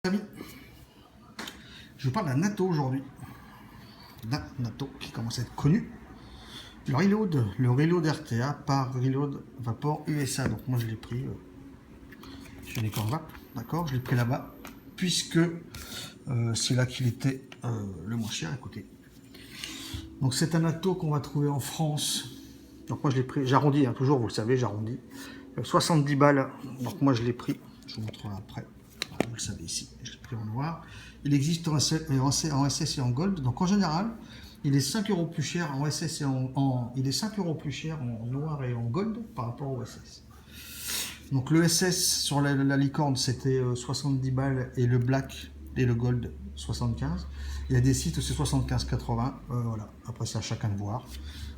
Amis, je vous parle d'un natto aujourd'hui, d'un natto qui commence à être connu, le Reload RTA par Reload Vapor USA. Donc moi je l'ai pris chez les Corvap, d'accord, je l'ai pris là-bas puisque c'est là qu'il était le moins cher. Écoutez, donc c'est un natto qu'on va trouver en France. Donc moi je l'ai pris, j'arrondis hein, toujours, vous le savez, j'arrondis 70 balles. Donc moi je l'ai pris, je vous montrerai après. Vous le savez ici, je l'ai pris en noir. Il existe en SS et en gold. Donc en général, il est 5 € plus cher en SS et il est 5 € plus cher en noir et en gold par rapport au SS. Donc le SS sur la licorne c'était 70 balles et le black et le gold 75. Il y a des sites où c'est 75-80. Voilà. Après c'est à chacun de voir.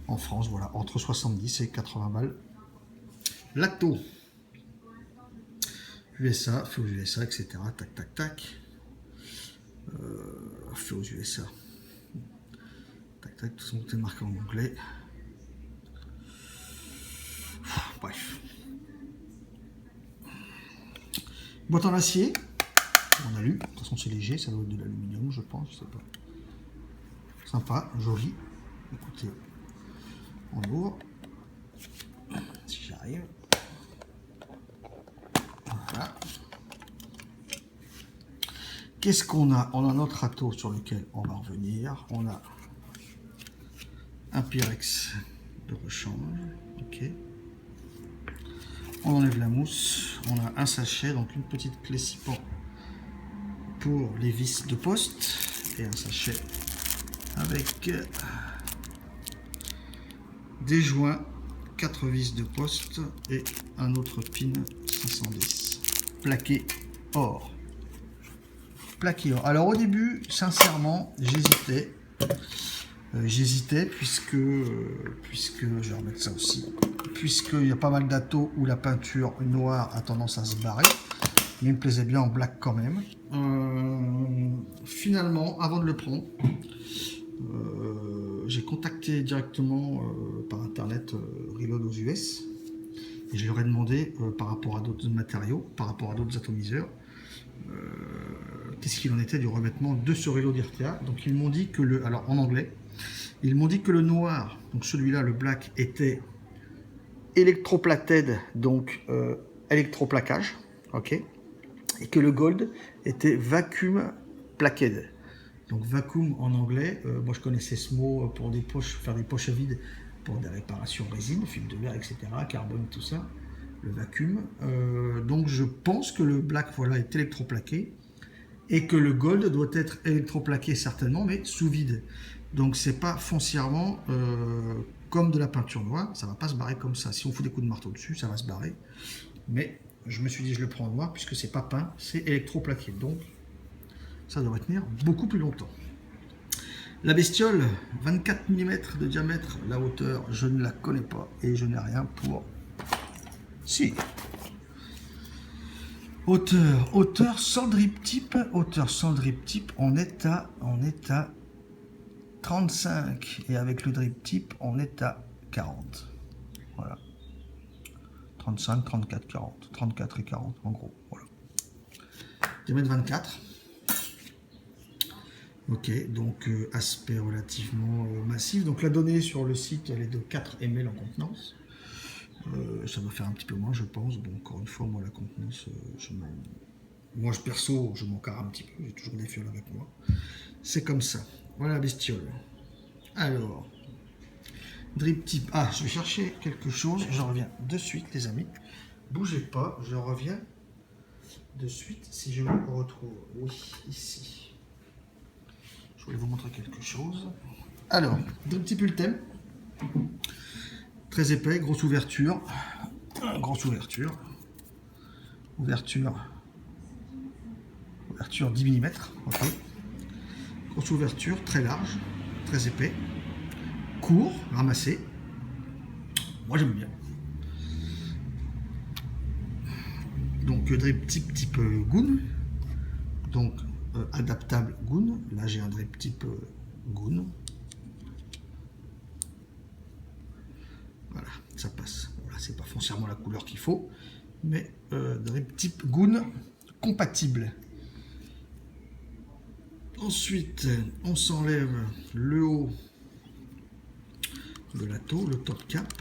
En France, voilà, entre 70 et 80 balles. Lacto. USA, fait aux USA, etc. Tac, tac, tac. Fait aux USA. Tac, tac, tout est marqué en anglais. Bref. Boîte en acier. On a lu. De toute façon, c'est léger. Ça doit être de l'aluminium, je pense. Je sais pas. Sympa, joli. Écoutez, on ouvre. Si j'arrive. Voilà. Qu'est-ce qu'on a? On a notre râteau sur lequel on va revenir. On a un Pyrex de rechange. Ok. On enlève la mousse. On a un sachet, donc une petite clé siphon pour les vis de poste. Et un sachet avec des joints, 4 vis de poste et un autre pin 510. Plaqué or. Alors au début, sincèrement, j'hésitais puisque je vais remettre ça aussi, puisqu'il y a pas mal d'atos où la peinture noire a tendance à se barrer, mais il me plaisait bien en black quand même. Finalement, avant de le prendre, j'ai contacté directement par internet Reload aux US et je leur ai demandé par rapport à d'autres matériaux, par rapport à d'autres atomiseurs, qu'est-ce qu'il en était du revêtement de ce Reload RTA. Donc ils m'ont dit que alors en anglais, ils m'ont dit que le noir, donc celui-là, le black, était electroplated, donc électroplaquage, ok, et que le gold était vacuum plaqued. Donc vacuum en anglais, moi je connaissais ce mot pour des poches, faire des poches à vide pour des réparations résine, fil de verre, etc., carbone, tout ça, le vacuum. Donc je pense que le black, voilà, est électroplaqué et que le gold doit être électroplaqué certainement, mais sous vide. Donc c'est pas foncièrement comme de la peinture noire, ça va pas se barrer comme ça. Si on fout des coups de marteau dessus, ça va se barrer. Mais je me suis dit je le prends en noir puisque c'est pas peint, c'est électroplaqué. Donc ça devrait tenir beaucoup plus longtemps. La bestiole, 24 mm de diamètre, la hauteur, je ne la connais pas et je n'ai rien pour... Si. Hauteur sans drip tip, on est à 35 et avec le drip tip, on est à 40. Voilà. 35, 34, 40. 34 et 40 en gros. Voilà. Diamètre 24. Ok, donc aspect relativement massif. Donc la donnée sur le site, elle est de 4 ml en contenance. Ça doit faire un petit peu moins, je pense. Bon, encore une fois, moi, la contenance, perso, je m'en carre un petit peu. J'ai toujours des fioles avec moi. C'est comme ça. Voilà la bestiole. Alors, drip tip. Ah, je vais chercher quelque chose. Je reviens de suite, les amis. Bougez pas, je reviens de suite si je le retrouve. Oui, ici. Je voulais vous montrer quelque chose. Alors, drip tip Ultem. Très épais, grosse ouverture. Ouverture 10 mm. Okay. Grosse ouverture, très large, très épais. Court, ramassé. Moi j'aime bien. Donc drip tip type Goon. Donc adaptable Goon. Là j'ai un drip type Goon. Voilà, ça passe. Voilà, c'est pas foncièrement la couleur qu'il faut, mais drip type Goon compatible. Ensuite, on s'enlève le haut de la taux, le top cap.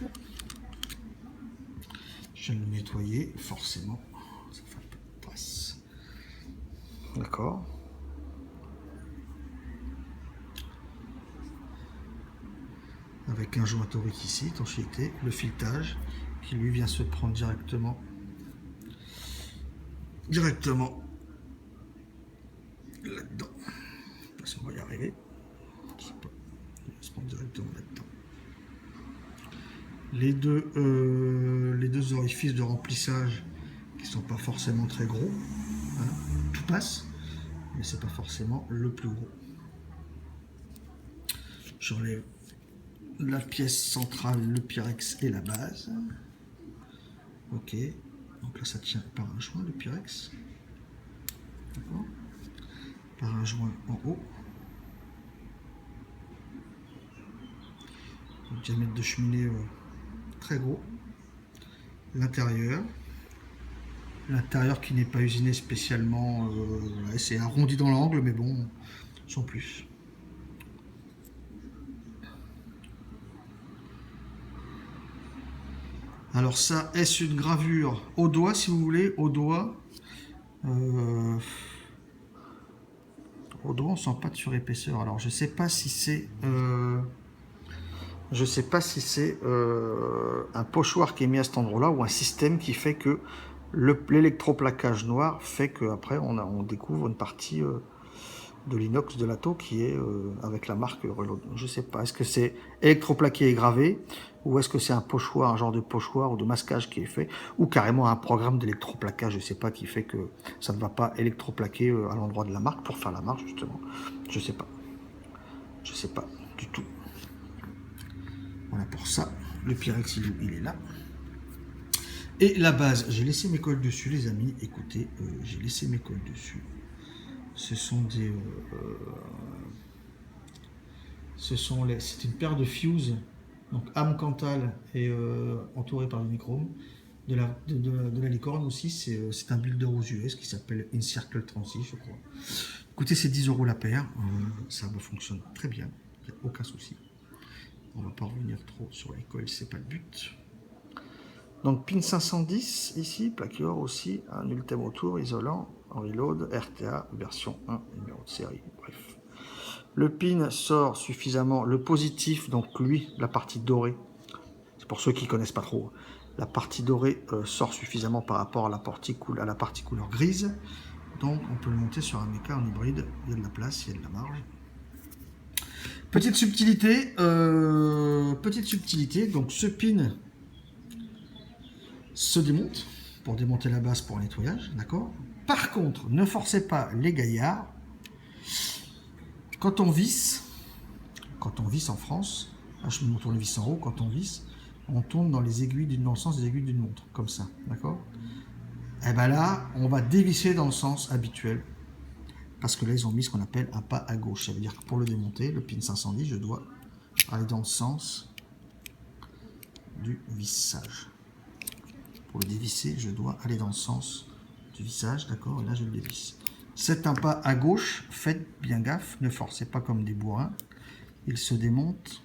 Je viens de le nettoyer, forcément. Ça fait un peu de trace. D'accord. Avec un joint torique ici, étanchéité, le filetage, qui lui vient se prendre directement là-dedans. Parce qu'on va y arriver. Je sais pas. Il va se prendre directement là-dedans. Les deux orifices de remplissage qui sont pas forcément très gros, hein, tout passe, mais c'est pas forcément le plus gros. J'enlève la pièce centrale, le Pyrex et la base. Ok, donc là ça tient par un joint, le Pyrex. D'accord. Par un joint en haut. Le diamètre de cheminée très gros. L'intérieur qui n'est pas usiné spécialement, c'est arrondi dans l'angle, mais bon, sans plus. Alors ça, est-ce une gravure au doigt, si vous voulez, au doigt on sent pas de surépaisseur. Alors je sais pas si c'est un pochoir qui est mis à cet endroit-là ou un système qui fait que l'électroplaquage noir fait qu'après on découvre une partie de l'inox de la taux qui est avec la marque Reload. Je sais pas, est-ce que c'est électroplaqué et gravé ou est-ce que c'est un pochoir, un genre de pochoir ou de masquage qui est fait, ou carrément un programme d'électroplaquage, je sais pas, qui fait que ça ne va pas électroplaquer à l'endroit de la marque pour faire la marque justement. Je sais pas du tout. Voilà pour ça, le Pyrex il est là. Et la base, j'ai laissé mes cols dessus les amis, écoutez, j'ai laissé mes cols dessus. Ce sont des... c'est une paire de fuse, donc âme Cantal et entouré par du nichrome. De la licorne aussi, c'est un builder aux US qui s'appelle Encircle 36, je crois. Écoutez, c'est 10 € la paire, ça fonctionne très bien, il n'y a aucun souci. On va pas revenir trop sur les coils, c'est pas le but. Donc pin 510 ici, plaqué or aussi, un ultime autour isolant, en reload, RTA version 1, numéro de série, bref. Le pin sort suffisamment, le positif, donc lui, la partie dorée, c'est pour ceux qui connaissent pas trop, la partie dorée sort suffisamment par rapport à la partie couleur grise, donc on peut le monter sur un méca en hybride, il y a de la place, il y a de la marge. Petite subtilité, donc ce pin se démonte pour démonter la base pour un nettoyage, d'accord. Par contre, ne forcez pas les gaillards. Quand on visse en France, là je me tourne vis en haut, quand on visse, on tourne dans les aiguilles dans le sens des aiguilles d'une montre, comme ça, d'accord. Et ben là, on va dévisser dans le sens habituel, parce que là ils ont mis ce qu'on appelle un pas à gauche. Ça veut dire que pour le démonter, le pin 510, je dois aller dans le sens du vissage. Pour le dévisser, je dois aller dans le sens du vissage, d'accord, et là je le dévisse. C'est un pas à gauche, faites bien gaffe, ne forcez pas comme des bourrins. Il se démonte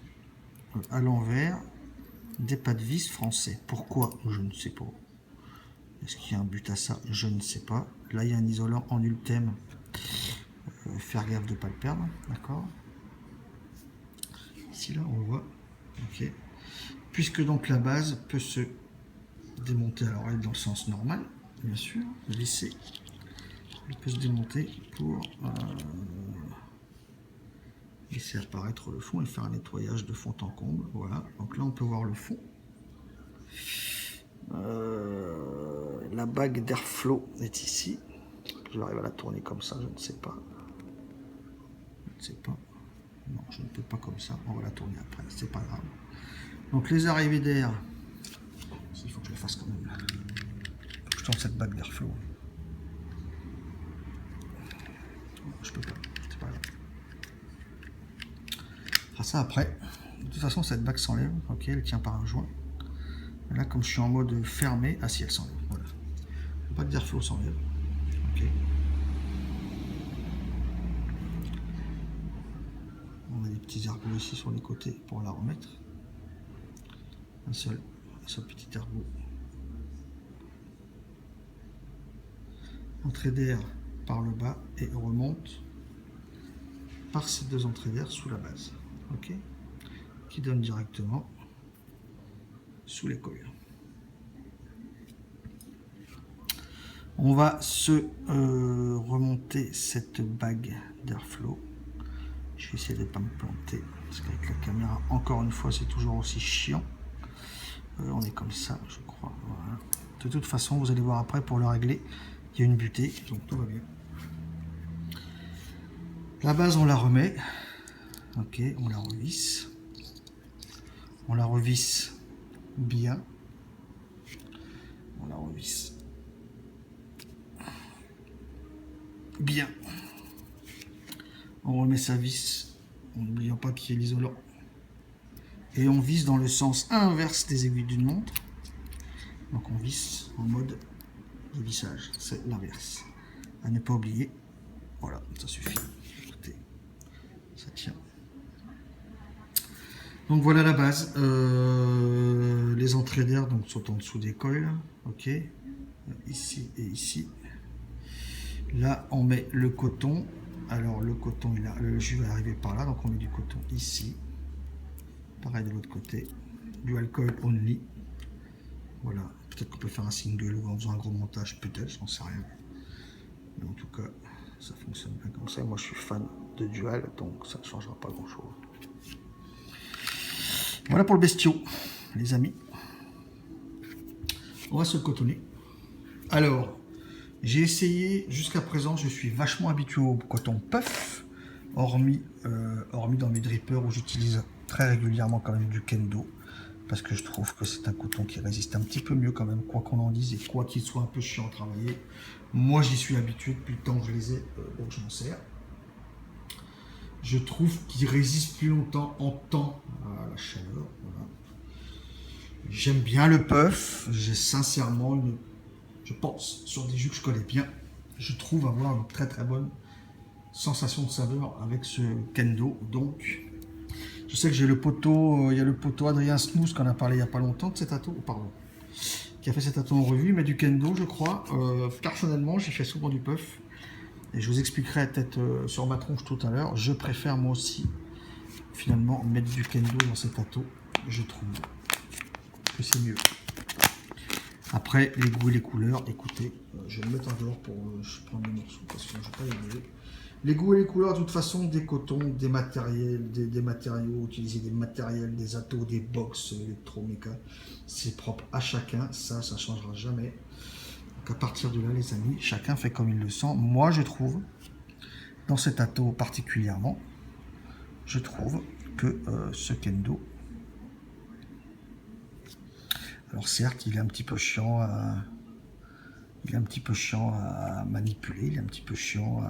à l'envers des pas de vis français. Pourquoi? Je ne sais pas. Est-ce qu'il y a un but à ça? Je ne sais pas. Là, il y a un isolant en ultime. Faire gaffe de ne pas le perdre, d'accord. Ici, là, on voit. Ok. Puisque donc la base peut se démonter, alors elle est dans le sens normal, bien sûr, visser. Elle peut se démonter pour laisser apparaître le fond et faire un nettoyage de fond en comble. Voilà, donc là on peut voir le fond. La bague d'airflow est ici. Je vais arriver à la tourner comme ça, je ne sais pas. Je ne sais pas. Non, je ne peux pas comme ça. On va la tourner après, c'est pas grave. Donc les arrivées d'air, il faut que je le fasse quand même. Je tourne cette bague d'airflow. Je peux pas, c'est pas grave. On fera ça après. De toute façon, cette bague s'enlève. Ok, elle tient par un joint. Et là, comme je suis en mode fermé, ah si, elle s'enlève. Voilà. La bague d'airflow s'enlève. Ok. des petits ergots ici sur les côtés pour la remettre. Un seul petit ergot. Entrée d'air par le bas et remonte par ces deux entrées d'air sous la base. Ok, qui donne directement sous les coils. On va se remonter cette bague d'airflow. Je vais essayer de ne pas me planter parce qu'avec la caméra, encore une fois, c'est toujours aussi chiant. On est comme ça, je crois. Voilà. De toute façon, vous allez voir après pour le régler, il y a une butée, donc tout va bien. La base, on la remet. Ok, on la revisse. On la revisse bien. On la revisse bien. On remet sa vis en n'oubliant pas qu'il y a l'isolant. Et on visse dans le sens inverse des aiguilles d'une montre. Donc on visse en mode de vissage. C'est l'inverse. À ne pas oublier. Voilà, ça suffit. Écoutez, ça tient. Donc voilà la base. Les entrées d'air donc sont en dessous des coils. Ok. Ici et ici. Là, on met le coton. Alors le coton, le jus va arriver par là, donc on met du coton ici. Pareil de l'autre côté. Du alcool only. Voilà. Peut-être qu'on peut faire un single ou en faisant un gros montage, peut-être, j'en sais rien. Mais en tout cas, ça fonctionne bien comme ça. Moi, je suis fan de dual, donc ça ne changera pas grand-chose. Voilà pour le bestiau, les amis. On va se cotonner. Alors, j'ai essayé, jusqu'à présent, je suis vachement habitué au coton puff, hormis dans mes drippers où j'utilise très régulièrement quand même du Kendo, parce que je trouve que c'est un coton qui résiste un petit peu mieux quand même, quoi qu'on en dise, et quoi qu'il soit un peu chiant à travailler. Moi, j'y suis habitué depuis le temps que je les ai, donc je m'en sers. Je trouve qu'il résiste plus longtemps en temps à la chaleur. Voilà. J'aime bien le puff, j'ai sincèrement je pense, sur des jus que je connais bien, je trouve avoir une très très bonne sensation de saveur avec ce Kendo. Donc, je sais que j'ai le poteau, il y a le poteau Adrien Smooth qu'on a parlé il n'y a pas longtemps de cet ato, pardon, qui a fait cet ato en revue, mais du Kendo, je crois. Personnellement, j'ai fait souvent du puff, et je vous expliquerai peut-être sur ma tronche tout à l'heure. Je préfère moi aussi, finalement, mettre du Kendo dans cet ato. Je trouve que c'est mieux. Après, les goûts et les couleurs, écoutez, je vais me mettre en dehors pour prendre les morceaux parce que je ne vais pas les manger. Les goûts et les couleurs, de toute façon, des cotons, des matériels, des matériaux, utiliser des matériels, des atos, des box électroméca, c'est propre à chacun, ça ne changera jamais. Donc à partir de là, les amis, chacun fait comme il le sent. Moi, je trouve, dans cet ato particulièrement, je trouve que ce Kendo, alors certes, il est un petit peu chiant à manipuler, il est un petit peu chiant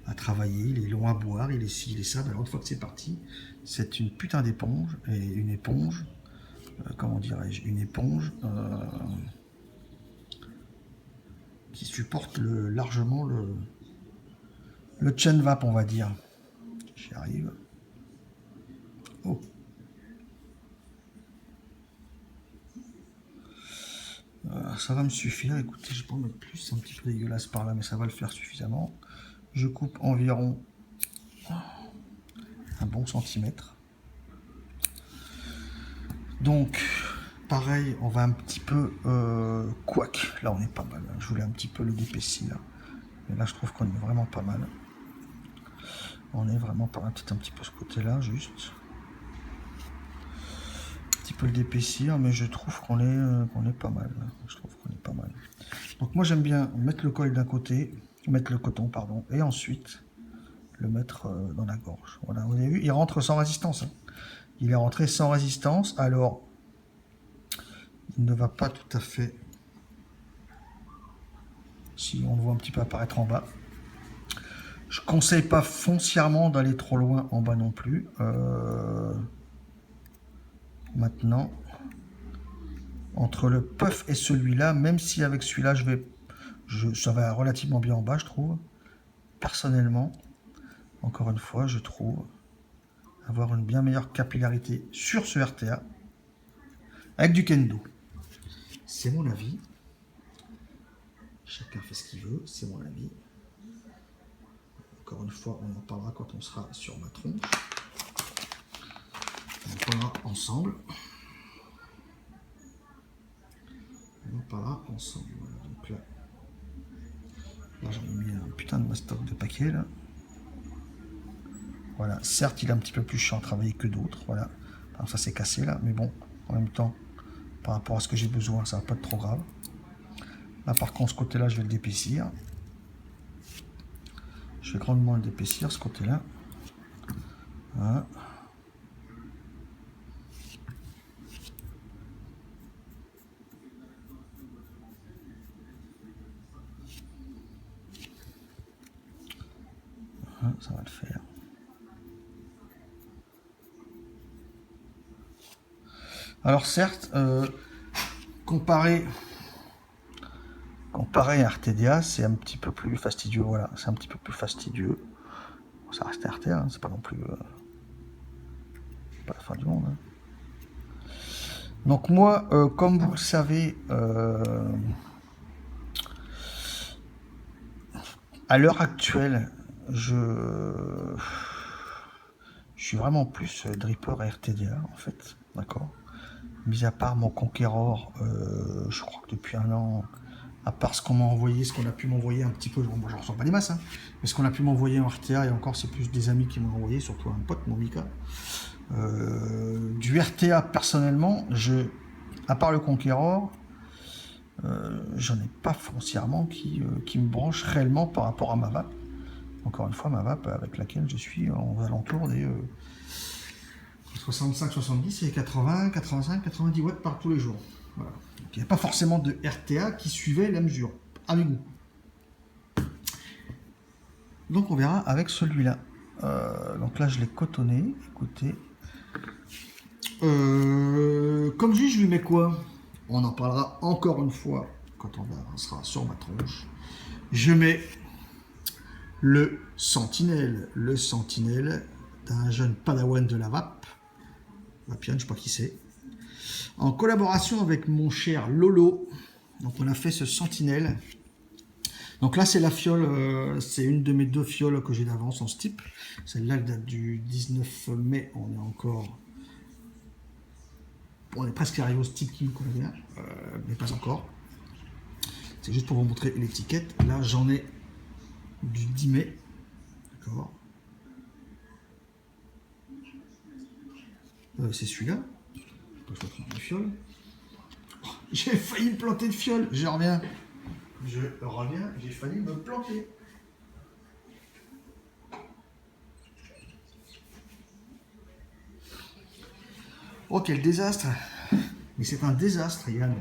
à travailler, il est long à boire, il est ci, il est ça. Alors une fois que c'est parti, c'est une putain d'éponge, et une éponge, comment dirais-je, une éponge qui supporte largement le chain vap, on va dire. J'y arrive. Oh. Ça va me suffire. Écoutez, je vais pas en mettre plus, c'est un petit peu dégueulasse par là, mais ça va le faire suffisamment. Je coupe environ un bon centimètre. Donc, pareil, on va un petit peu couac. Là, on est pas mal. Je voulais un petit peu le dépécir là. Mais là, je trouve qu'on est vraiment pas mal. On est vraiment pas mal. Peut-être un petit peu ce côté-là, juste. Un petit peu le d'épaissir, mais je trouve qu'on est pas mal. Je trouve qu'on est pas mal. Donc moi j'aime bien mettre le coil d'un côté, mettre le coton, pardon, et ensuite le mettre dans la gorge. Voilà, vous avez vu, il rentre sans résistance. Hein. Il est rentré sans résistance, alors il ne va pas tout à fait, si on le voit un petit peu apparaître en bas. Je ne conseille pas foncièrement d'aller trop loin en bas non plus. Maintenant, entre le puff et celui-là, même si avec celui-là, ça va relativement bien en bas, je trouve. Personnellement, encore une fois, je trouve avoir une bien meilleure capillarité sur ce RTA avec du kendo. C'est mon avis. Chacun fait ce qu'il veut, c'est mon avis. Encore une fois, on en parlera quand on sera sur ma tronche. On en parlera ensemble. On en parlera ensemble. Voilà, donc là j'en ai mis un putain de stock de paquets là. Voilà, certes il est un petit peu plus chiant à travailler que d'autres, voilà. Alors, ça s'est cassé là, mais bon, en même temps, par rapport à ce que j'ai besoin, ça va pas être trop grave. Là par contre, ce côté-là, je vais le d'épaissir. Je vais grandement le d'épaissir, ce côté-là. Voilà. Voilà, ça va le faire. Alors certes, comparé à RTDA, c'est un petit peu plus fastidieux. Voilà, c'est un petit peu plus fastidieux. Ça reste RTA, hein, c'est pas non plus pas la fin du monde. Hein. Donc moi, comme vous le savez, à l'heure actuelle, je suis vraiment plus dripper à RTDA en fait, d'accord. Mis à part mon Conqueror, je crois que depuis un an, à part ce qu'on m'a envoyé, ce qu'on a pu m'envoyer un petit peu, bon, j'en reçois pas des masses, hein, mais ce qu'on a pu m'envoyer en RTA, et encore c'est plus des amis qui m'ont envoyé, surtout un pote, mon Mika. Du RTA personnellement, à part le Conqueror, j'en ai pas foncièrement qui me branche réellement par rapport à ma vape. Encore une fois, ma vape avec laquelle je suis aux alentours des 65, 70 et 80, 85, 90 watts par tous les jours. Voilà. Donc, il n'y a pas forcément de RTA qui suivait la mesure, avec vous. Donc on verra avec celui-là. Donc là je l'ai cotonné, écoutez. Comme juge, je lui mets quoi? On en parlera encore une fois quand on sera sur ma tronche. Je mets le Sentinelle d'un jeune padawan de la vape. Vapian, je ne sais pas qui c'est. En collaboration avec mon cher Lolo. Donc on a fait ce Sentinelle. Donc là c'est la fiole, c'est une de mes deux fioles que j'ai d'avance en ce type. Celle-là elle date du 19 mai, on est presque arrivé au type qui me convient, mais pas encore. C'est juste pour vous montrer l'étiquette. Là j'en ai du 10 mai. D'accord. C'est celui-là. Je fiole. Oh, j'ai failli me planter de fiole. Je reviens, j'ai failli me planter. Oh, quel désastre. Mais c'est un désastre, Yann.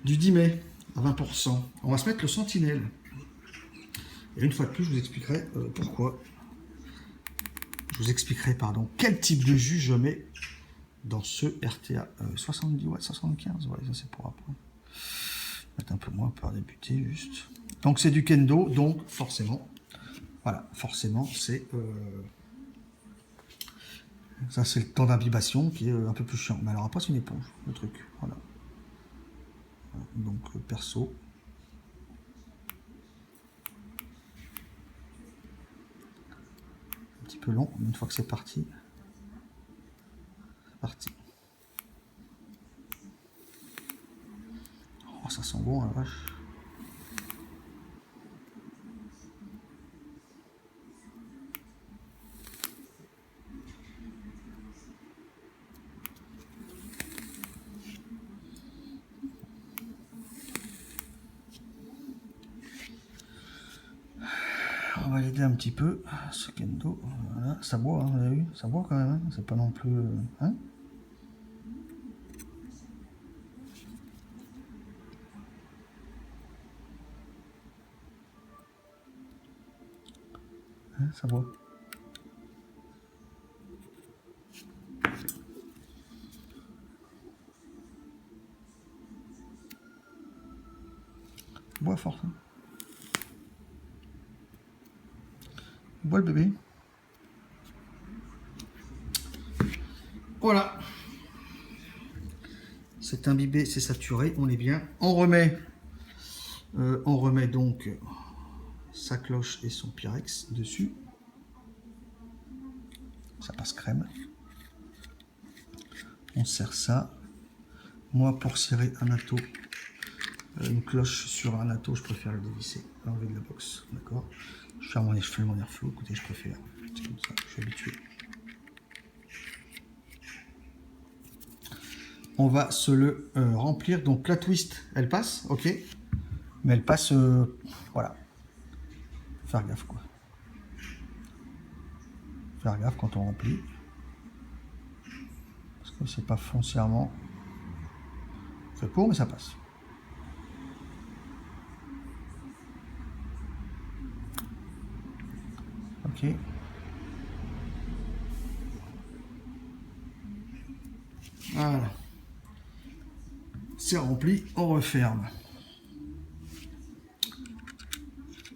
Du 10 mai à 20%. On va se mettre le Sentinelle. Et une fois de plus, je vous expliquerai pourquoi. Je vous expliquerai, quel type de jus je mets dans ce RTA. 70 watts, 75, ouais, ça c'est pour après. Mettre un peu moins pour débuter, juste. Donc c'est du kendo, donc forcément, voilà, forcément, c'est... ça c'est le temps d'imbibation qui est un peu plus chiant. Mais alors après c'est une éponge, le truc, voilà. Donc perso... un petit peu long, mais une fois que c'est parti, c'est parti. Oh, ça sent bon, la vache. On va l'aider un petit peu, ce kendo, voilà, ça boit, hein, vous avez vu, ça boit quand même, hein, c'est pas non plus... hein. Hein, ça boit. Bois fort, hein. Bois le bébé. Voilà. C'est imbibé, c'est saturé, on est bien. On remet donc sa cloche et son Pyrex dessus. Ça passe crème. On serre ça. Moi, pour serrer un atto, une cloche sur un atto, je préfère le dévisser, l'enlever de la box. D'accord. Je fais mon airflow. Écoutez, je préfère. C'est comme ça, je suis habitué. On va se le remplir. Donc la twist, elle passe, ok. Mais elle passe, voilà. Faire gaffe, quoi. Faire gaffe quand on remplit. Parce que c'est pas foncièrement fait pour, mais ça passe. Ok. Voilà. C'est rempli, on referme.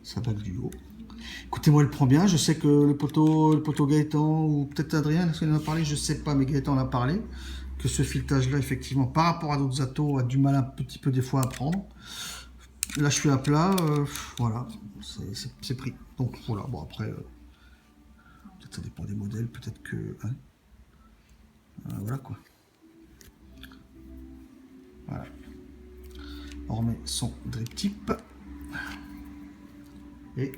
Ça va du haut. Écoutez-moi, elle prend bien. Je sais que le poteau Gaëtan, ou peut-être Adrien, est-ce qu'il en a parlé? Je sais pas, mais Gaëtan en a parlé. Que ce filetage-là, effectivement, par rapport à d'autres attos, a du mal un petit peu des fois à prendre. Là, je suis à plat. Voilà, c'est pris. Donc voilà, bon après, peut-être ça dépend des modèles, peut-être que... Hein, voilà quoi. Voilà. On remet son drip tip. Et...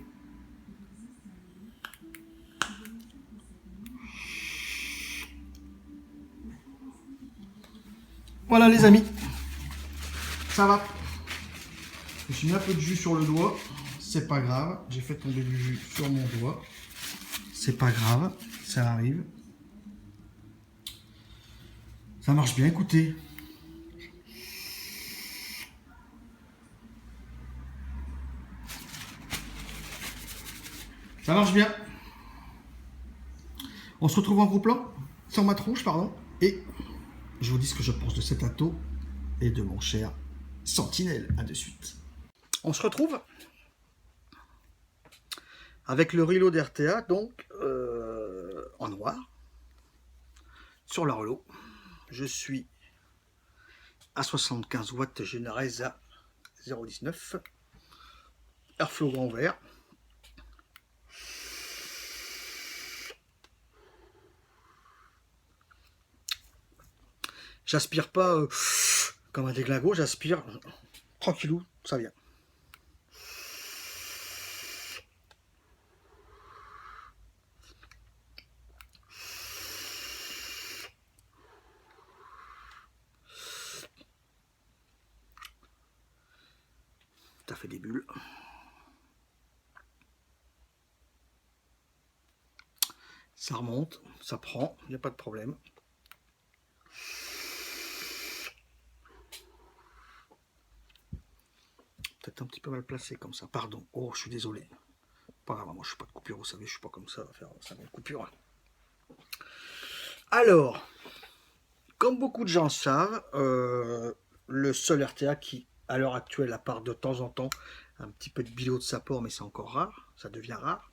Voilà les amis. Ça va. Je me suis mis un peu de jus sur le doigt. C'est pas grave. J'ai fait tomber du jus sur mon doigt. C'est pas grave. Ça arrive. Ça marche bien, écoutez. Ça marche bien. On se retrouve en gros plan, sur ma tronche, pardon. Et je vous dis ce que je pense de cet atto et de mon cher Sentinelle. À de suite. On se retrouve avec le reload RTA, donc en noir, sur le relot. Je suis à 75 watts, je généralise à 0,19. Airflow grand vert. J'aspire pas comme un déglingo, j'aspire tranquillou, ça vient. Ça fait des bulles. Ça remonte, ça prend, il n'y a pas de problème. Peut-être un petit peu mal placé comme ça, pardon. Oh, je suis désolé. Pas grave, moi je suis pas de coupure, vous savez, je suis pas comme ça à faire 50 coupures. Alors, comme beaucoup de gens savent, le seul RTA qui, à l'heure actuelle, à part de temps en temps, un petit peu de bilot de sapor, mais c'est encore rare, ça devient rare.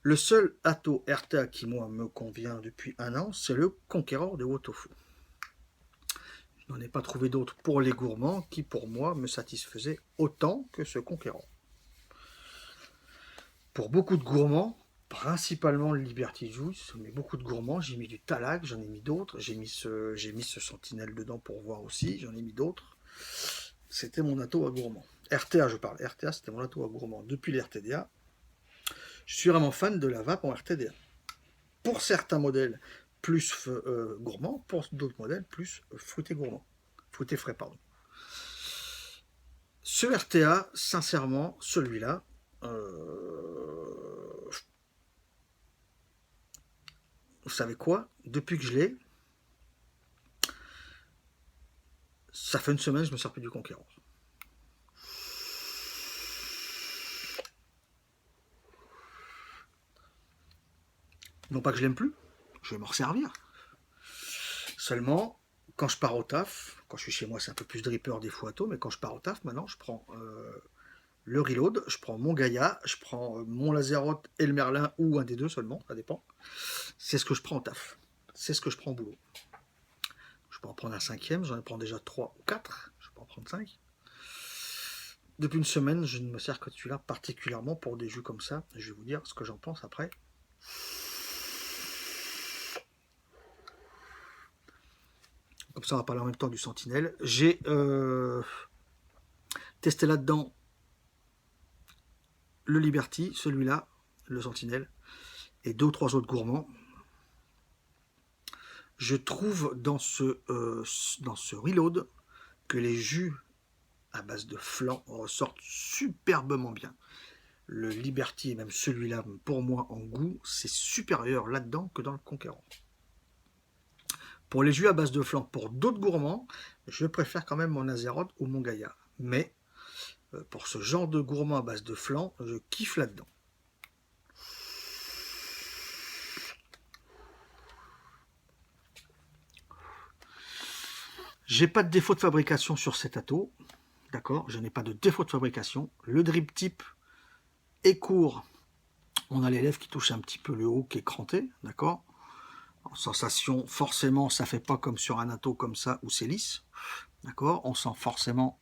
Le seul atto RTA qui, moi, me convient depuis un an, c'est le Conqueror de Wotofu. Je n'en ai pas trouvé d'autres pour les gourmands qui, pour moi, me satisfaisaient autant que ce Conqueror. Pour beaucoup de gourmands, principalement le Liberty Juice, mais beaucoup de gourmands, j'ai mis du Talag, j'en ai mis d'autres, j'ai mis ce Sentinelle dedans pour voir aussi, j'en ai mis d'autres. C'était mon atto à gourmand. RTA, je parle. RTA, c'était mon atto à gourmand. Depuis les RTDA, je suis vraiment fan de la vape en RTDA. Pour certains modèles, plus gourmand, pour d'autres modèles, plus fruité gourmand. Fruité frais, pardon. Ce RTA, sincèrement, celui-là, vous savez quoi? Depuis que je l'ai, ça fait une semaine, je me sers plus du Conqueror. Non pas que je l'aime plus, je vais m'en servir. Seulement, quand je pars au taf, quand je suis chez moi, c'est un peu plus dripper des fois tôt, mais quand je pars au taf, maintenant, je prends le reload, je prends mon Gaïa, je prends mon Lazarote et le Merlin, ou un des deux seulement, ça dépend. C'est ce que je prends au taf. C'est ce que je prends au boulot. Je peux en prendre un cinquième, j'en prends déjà 3 ou 4, je peux en prendre 5. Depuis une semaine, je ne me sers que de celui-là, particulièrement pour des jus comme ça. Je vais vous dire ce que j'en pense après. Comme ça, on va parler en même temps du Sentinelle. J'ai testé là-dedans le Liberty, celui-là, le Sentinelle, et 2 ou 3 autres gourmands. Je trouve dans ce reload que les jus à base de flan ressortent superbement bien. Le Liberty et même celui-là, pour moi, en goût, c'est supérieur là-dedans que dans le Conquérant. Pour les jus à base de flan, pour d'autres gourmands, je préfère quand même mon Azeroth ou mon Gaïa. Mais pour ce genre de gourmand à base de flan, je kiffe là-dedans. J'ai pas de défaut de fabrication sur cet atto. D'accord, je n'ai pas de défaut de fabrication. Le drip type est court. On a les lèvres qui touchent un petit peu le haut, qui est cranté. D'accord. En sensation, forcément, ça fait pas comme sur un atto comme ça où c'est lisse. D'accord. On sent forcément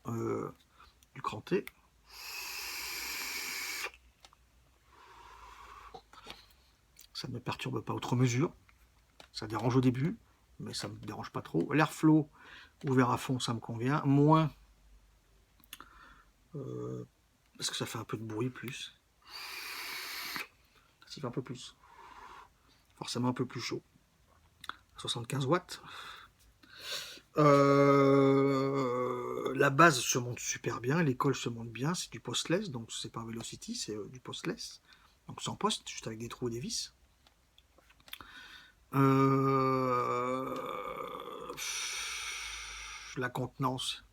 du cranté. Ça ne me perturbe pas outre mesure. Ça dérange au début, mais ça ne me dérange pas trop. L'airflow ouvert à fond, ça me convient. Moins, parce que ça fait un peu de bruit plus. Ça fait un peu plus. Forcément un peu plus chaud. 75 watts. La base se monte super bien, l'école se monte bien, c'est du postless, donc c'est pas un Velocity, c'est du postless. Donc sans poste, juste avec des trous et des vis. La contenance,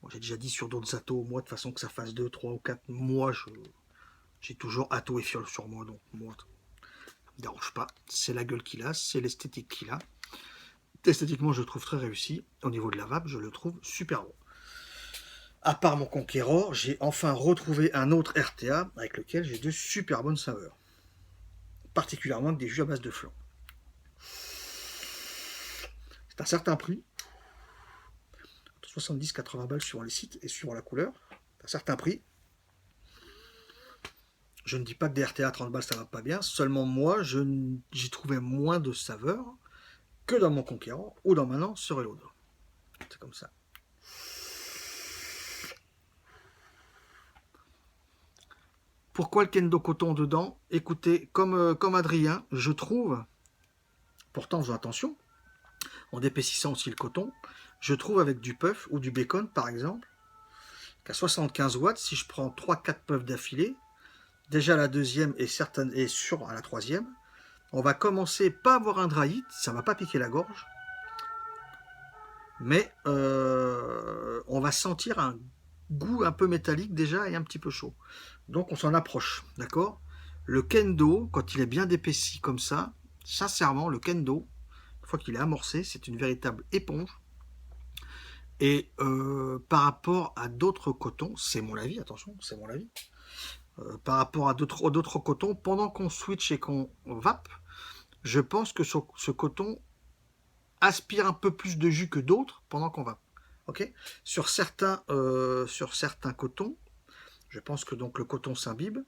bon, j'ai déjà dit sur d'autres attos, moi de façon que ça fasse 2, 3 ou 4 mois, j'ai toujours atto et fiole sur moi, donc moi, ça me dérange pas. C'est la gueule qu'il a, c'est l'esthétique qu'il a. Esthétiquement, je le trouve très réussi. Au niveau de la vape, je le trouve super bon. À part mon Conqueror, j'ai enfin retrouvé un autre RTA avec lequel j'ai de super bonnes saveurs. Particulièrement avec des jus à base de flan. C'est un certain prix. 70-80 balles suivant les sites et suivant la couleur. C'est un certain prix. Je ne dis pas que des RTA à 30 balles ça va pas bien. Seulement moi, j'ai trouvé moins de saveurs que dans mon Conqueror ou dans maintenant ce Reload. C'est comme ça. Pourquoi le Kendo Coton dedans? Écoutez, comme Adrien, je trouve, pourtant faisons attention, en d'épaississant aussi le coton, je trouve avec du puff ou du bacon par exemple, qu'à 75 watts, si je prends 3-4 puffs d'affilée, déjà la deuxième est certaine et sûre à la troisième, on va commencer pas à avoir un dry heat, ça va pas piquer la gorge, mais on va sentir un goût un peu métallique déjà et un petit peu chaud. Donc on s'en approche, d'accord? Le Kendo, quand il est bien épaissi comme ça, sincèrement, le Kendo, une fois qu'il est amorcé, c'est une véritable éponge. Et par rapport à d'autres cotons, c'est mon avis, attention, c'est mon avis, par rapport à d'autres cotons, pendant qu'on switch et qu'on vape, je pense que ce coton aspire un peu plus de jus que d'autres pendant qu'on vape. Okay, sur certains cotons, je pense que donc le coton s'imbibe,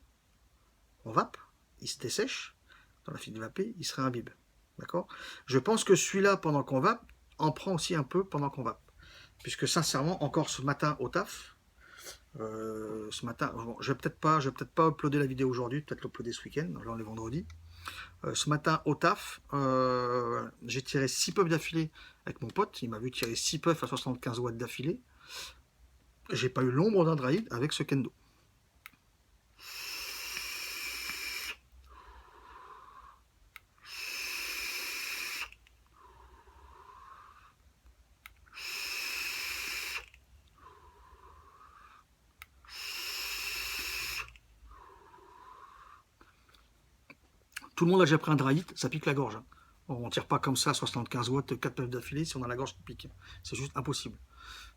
on vape, il se dessèche, dans la file de vaper, il serait imbibe. D'accord? Je pense que celui-là, pendant qu'on vape, en prend aussi un peu pendant qu'on vape. Puisque sincèrement, encore ce matin au taf, ce matin, bon, je vais peut-être pas uploader la vidéo aujourd'hui, peut-être l'uploader ce week-end, là on est vendredi. Ce matin au taf, j'ai tiré 6 puffs d'affilée avec mon pote, il m'a vu tirer 6 puffs à 75 watts d'affilée. J'ai pas eu l'ombre d'un dry heat avec ce Kendo. Tout le monde a déjà pris un dry heat, ça pique la gorge. On ne tire pas comme ça à 75 watts, 4 puffs d'affilée si on a la gorge qui pique. C'est juste impossible.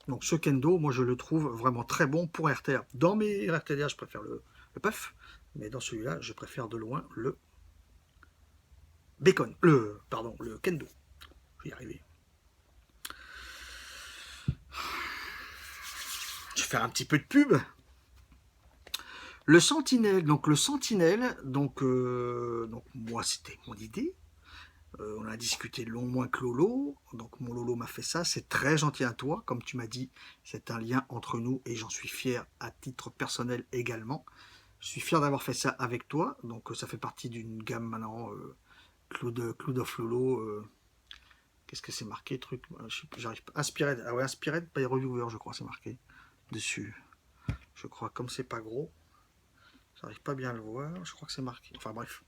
Donc ce Kendo, moi je le trouve vraiment très bon pour RTA. Dans mes RTA, je préfère le puff, mais dans celui-là, je préfère de loin le bacon. Le Kendo. Je vais y arriver. Je vais faire un petit peu de pub. Le Sentinelle, donc moi c'était mon idée. On a discuté longuement avec Lolo, donc mon Lolo m'a fait ça, c'est très gentil à toi, comme tu m'as dit, c'est un lien entre nous et j'en suis fier à titre personnel également. Je suis fier d'avoir fait ça avec toi, donc ça fait partie d'une gamme maintenant, Cloud of Lolo, qu'est-ce que c'est marqué, truc, j'arrive pas, Inspired, ah ouais, Inspired by Reviewer, je crois, c'est marqué dessus, je crois, comme c'est pas gros, j'arrive pas bien à le voir, je crois que c'est marqué, enfin bref.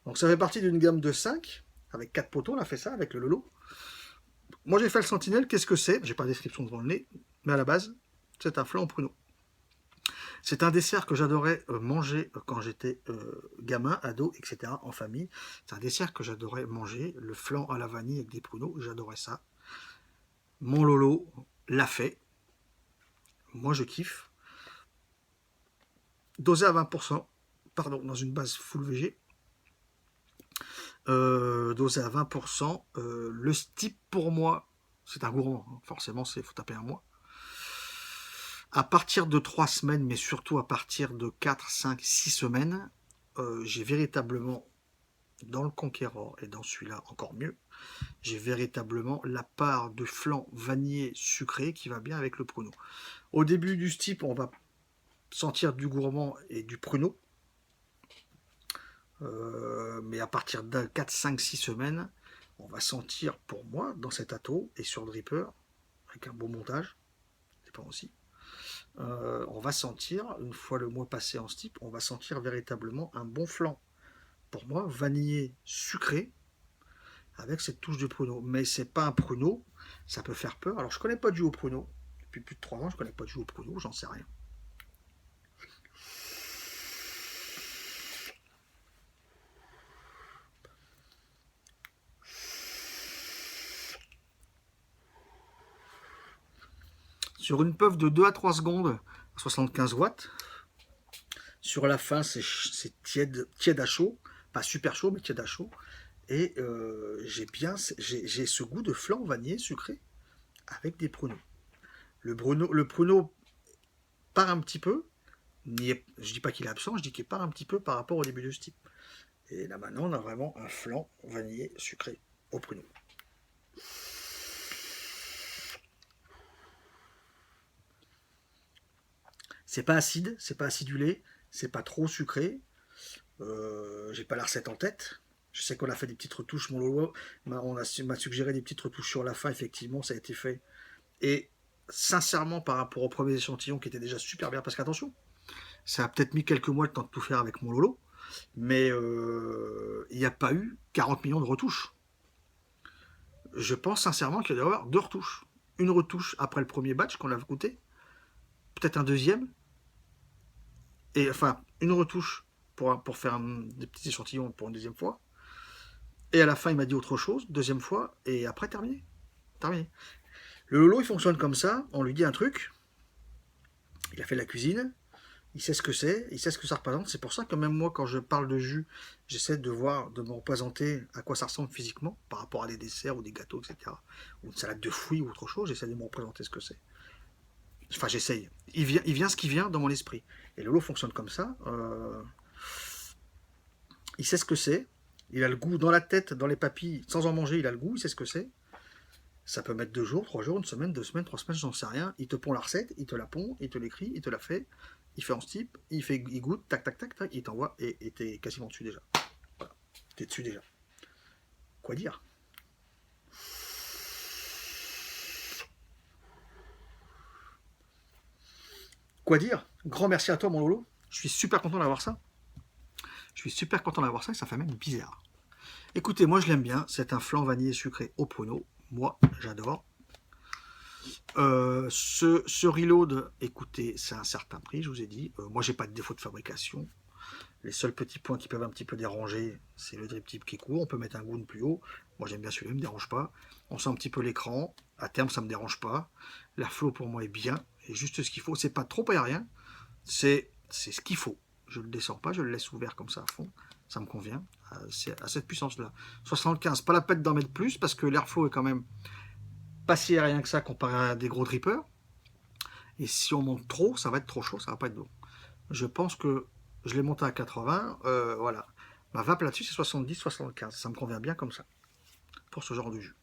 Donc ça fait partie d'une gamme de 5, avec 4 poteaux, on a fait ça avec le Lolo. Moi j'ai fait le Sentinelle, qu'est-ce que c'est? J'ai pas de description devant le nez, mais à la base, c'est un flan au pruneau. C'est un dessert que j'adorais manger quand j'étais gamin, ado, etc. en famille. C'est un dessert que j'adorais manger, le flan à la vanille avec des pruneaux, j'adorais ça. Mon Lolo l'a fait. Moi je kiffe. Dosé à 20%, pardon, dans une base full VG. Dosé à 20%. Le steep pour moi, c'est un gourmand, hein. Forcément, il faut taper un mois. À partir de 3 semaines, mais surtout à partir de 4, 5, 6 semaines, j'ai véritablement, dans le Conqueror et dans celui-là encore mieux, j'ai véritablement la part de flan vanillé sucré qui va bien avec le pruneau. Au début du steep, on va sentir du gourmand et du pruneau. Mais à partir de 4, 5, 6 semaines, on va sentir, pour moi, dans cet atto et sur Dripper, avec un beau montage, dépend aussi, on va sentir, une fois le mois passé en steep, on va sentir véritablement un bon flan. Pour moi, vanillé sucré, avec cette touche de pruneau. Mais c'est pas un pruneau, ça peut faire peur. Alors je connais pas de jus au pruneau. Depuis plus de 3 ans, je connais pas de jus au pruneau, j'en sais rien. Sur une puff de 2 à 3 secondes, à 75 watts, sur la fin, c'est tiède, tiède à chaud, pas super chaud, mais tiède à chaud. Et j'ai ce goût de flan vanillé sucré avec des pruneaux. Le pruneau part un petit peu, je dis pas qu'il est absent, je dis qu'il part un petit peu par rapport au début de ce type. Et là maintenant, on a vraiment un flan vanillé sucré au pruneau. C'est pas acide, c'est pas acidulé, c'est pas trop sucré. J'ai pas la recette en tête. Je sais qu'on a fait des petites retouches, mon Lolo m'a suggéré des petites retouches sur la fin, effectivement, ça a été fait. Et sincèrement, par rapport au premier échantillon qui était déjà super bien, parce qu'attention, ça a peut-être mis quelques mois le temps de tout faire avec mon Lolo, mais il n'y a pas eu 40 millions de retouches. Je pense sincèrement qu'il doit y avoir 2 retouches. Une retouche après le premier batch qu'on a goûté, peut-être un deuxième, et enfin, une retouche pour faire des petits échantillons pour une deuxième fois. Et à la fin, il m'a dit autre chose, deuxième fois, et après, terminé. Terminé. Le Lolo, il fonctionne comme ça, on lui dit un truc, il a fait de la cuisine, il sait ce que c'est, il sait ce que ça représente. C'est pour ça que même moi, quand je parle de jus, j'essaie de me représenter à quoi ça ressemble physiquement, par rapport à des desserts ou des gâteaux, etc. Ou une salade de fruits ou autre chose, j'essaie de me représenter ce que c'est. Enfin, j'essaye. Il vient ce qui vient dans mon esprit. Et le Lolo fonctionne comme ça. Il sait ce que c'est. Il a le goût dans la tête, dans les papilles, sans en manger, il a le goût, il sait ce que c'est. Ça peut mettre 2 jours, 3 jours, une semaine, 2 semaines, 3 semaines, j'en sais rien. Il te pond la recette, il te la pond, il te l'écrit, il te la fait. Il fait en steep, il goûte, tac, tac, tac, tac, il t'envoie et t'es quasiment dessus déjà. Voilà, t'es dessus déjà. Quoi dire? Quoi dire? Grand merci à toi, mon Lolo. Je suis super content d'avoir ça. Je suis super content d'avoir ça et ça fait même bizarre. Écoutez, moi je l'aime bien. C'est un flan vanillé sucré au pruneau. Moi, j'adore. Ce reload, écoutez, c'est un certain prix, je vous ai dit. Moi, j'ai pas de défaut de fabrication. Les seuls petits points qui peuvent un petit peu déranger, c'est le drip tip qui court. On peut mettre un goût plus haut. Moi, j'aime bien celui-là, il me dérange pas. On sent un petit peu l'écran. À terme, ça me dérange pas. La flow pour moi est bien, et juste ce qu'il faut. C'est pas trop aérien. C'est ce qu'il faut. Je le descends pas, je le laisse ouvert comme ça à fond. Ça me convient. C'est à cette puissance-là. 75, pas la peine d'en mettre plus parce que l'airflow est quand même pas si aérien que ça comparé à des gros drippers. Et si on monte trop, ça va être trop chaud, ça va pas être bon. Je pense que je l'ai monté à 80, voilà. Ma vape là-dessus, c'est 70-75. Ça me convient bien comme ça, pour ce genre de jus.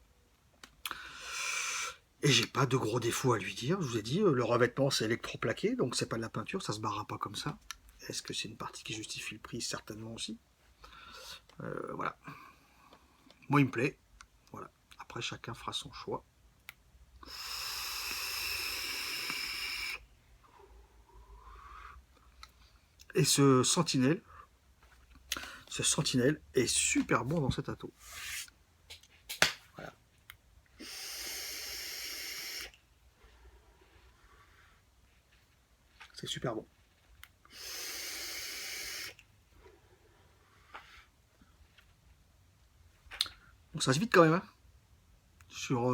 Et j'ai pas de gros défauts à lui dire. Je vous ai dit, le revêtement, c'est électroplaqué, donc c'est pas de la peinture, ça se barrera pas comme ça. Est-ce que c'est une partie qui justifie le prix? Certainement aussi. Voilà. Moi, il me plaît. Voilà. Après, chacun fera son choix. Et ce sentinelle est super bon dans cet atto. Voilà. C'est super bon. Bon, ça se vide quand même, hein. Sur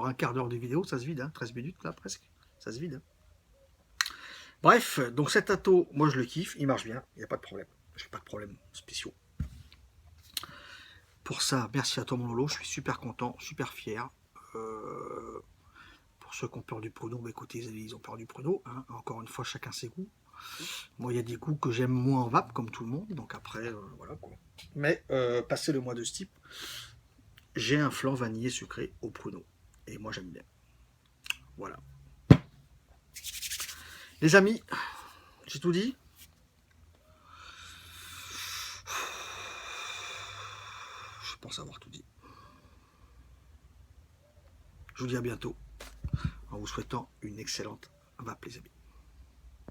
un quart d'heure de vidéo, ça se vide, hein, 13 minutes là presque, ça se vide. Hein. Bref, donc cet atto, moi je le kiffe, il marche bien, il n'y a pas de problème. Je n'ai pas de problème spéciaux. Pour ça, merci à toi mon Lolo, je suis super content, super fier. Pour ceux qui ont peur du pruneau, bah écoutez, ils ont peur du pruneau. Hein. Encore une fois, chacun ses goûts. Moi, il y a des goûts que j'aime moins en vape, comme tout le monde. Donc après, voilà quoi. Mais passé le mois de Stipe, j'ai un flan vanillé sucré au pruneau. Et moi, j'aime bien. Voilà. Les amis, j'ai tout dit. Je pense avoir tout dit. Je vous dis à bientôt en vous souhaitant une excellente vape les amis.